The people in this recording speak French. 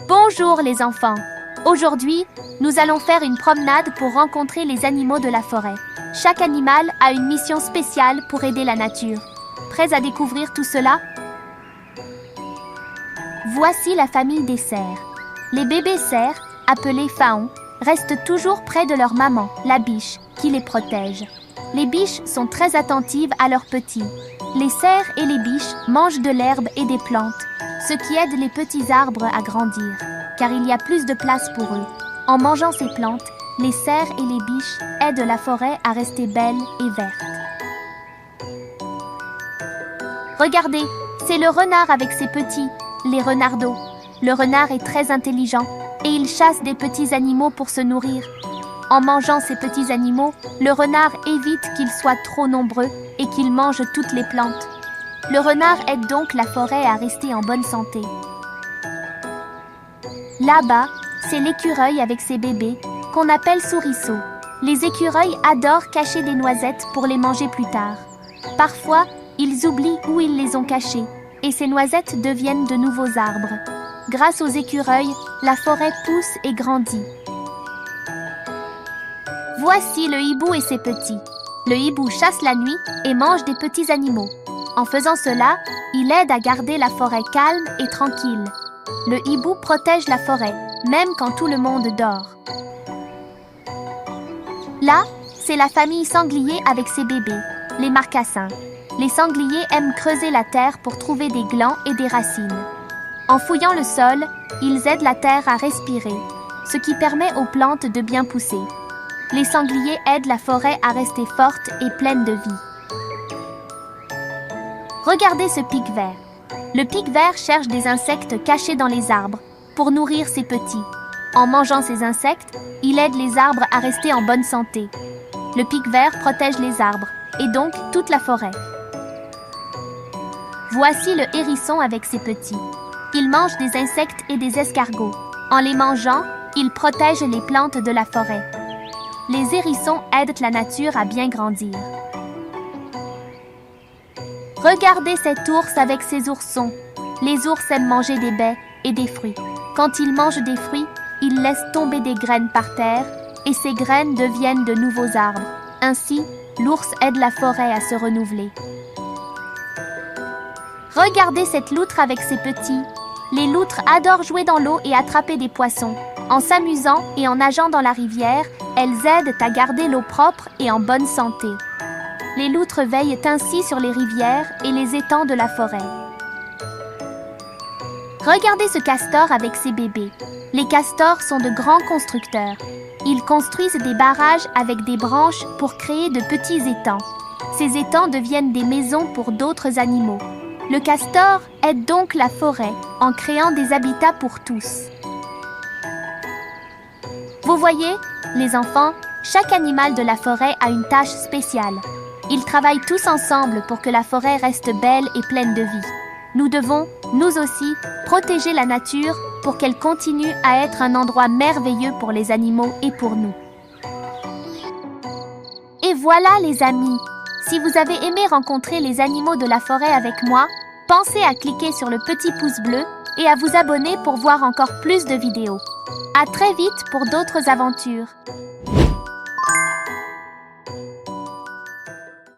Bonjour les enfants. Aujourd'hui, nous allons faire une promenade pour rencontrer les animaux de la forêt. Chaque animal a une mission spéciale pour aider la nature. Prêts à découvrir tout cela? Voici la famille des cerfs. Les bébés cerfs, appelés faons, restent toujours près de leur maman, la biche, qui les protège. Les biches sont très attentives à leurs petits. Les cerfs et les biches mangent de l'herbe et des plantes, ce qui aide les petits arbres à grandir, car il y a plus de place pour eux. En mangeant ces plantes, les cerfs et les biches aident la forêt à rester belle et verte. Regardez, c'est le renard avec ses petits, les renardeaux. Le renard est très intelligent et il chasse des petits animaux pour se nourrir. En mangeant ces petits animaux, le renard évite qu'ils soient trop nombreux et qu'ils mangent toutes les plantes. Le renard aide donc la forêt à rester en bonne santé. Là-bas, c'est l'écureuil avec ses bébés, qu'on appelle souriceaux. Les écureuils adorent cacher des noisettes pour les manger plus tard. Parfois, ils oublient où ils les ont cachées, et ces noisettes deviennent de nouveaux arbres. Grâce aux écureuils, la forêt pousse et grandit. Voici le hibou et ses petits. Le hibou chasse la nuit et mange des petits animaux. En faisant cela, il aide à garder la forêt calme et tranquille. Le hibou protège la forêt, même quand tout le monde dort. Là, c'est la famille sanglier avec ses bébés, les marcassins. Les sangliers aiment creuser la terre pour trouver des glands et des racines. En fouillant le sol, ils aident la terre à respirer, ce qui permet aux plantes de bien pousser. Les sangliers aident la forêt à rester forte et pleine de vie. Regardez ce pic vert. Le pic vert cherche des insectes cachés dans les arbres pour nourrir ses petits. En mangeant ces insectes, il aide les arbres à rester en bonne santé. Le pic vert protège les arbres et donc toute la forêt. Voici le hérisson avec ses petits. Il mange des insectes et des escargots. En les mangeant, il protège les plantes de la forêt. Les hérissons aident la nature à bien grandir. Regardez cet ours avec ses oursons. Les ours aiment manger des baies et des fruits. Quand ils mangent des fruits, ils laissent tomber des graines par terre et ces graines deviennent de nouveaux arbres. Ainsi, l'ours aide la forêt à se renouveler. Regardez cette loutre avec ses petits. Les loutres adorent jouer dans l'eau et attraper des poissons. En s'amusant et en nageant dans la rivière, elles aident à garder l'eau propre et en bonne santé. Les loutres veillent ainsi sur les rivières et les étangs de la forêt. Regardez ce castor avec ses bébés. Les castors sont de grands constructeurs. Ils construisent des barrages avec des branches pour créer de petits étangs. Ces étangs deviennent des maisons pour d'autres animaux. Le castor aide donc la forêt en créant des habitats pour tous. Vous voyez, les enfants, chaque animal de la forêt a une tâche spéciale. Ils travaillent tous ensemble pour que la forêt reste belle et pleine de vie. Nous devons, nous aussi, protéger la nature pour qu'elle continue à être un endroit merveilleux pour les animaux et pour nous. Et voilà les amis, si vous avez aimé rencontrer les animaux de la forêt avec moi, pensez à cliquer sur le petit pouce bleu et à vous abonner pour voir encore plus de vidéos. À très vite pour d'autres aventures.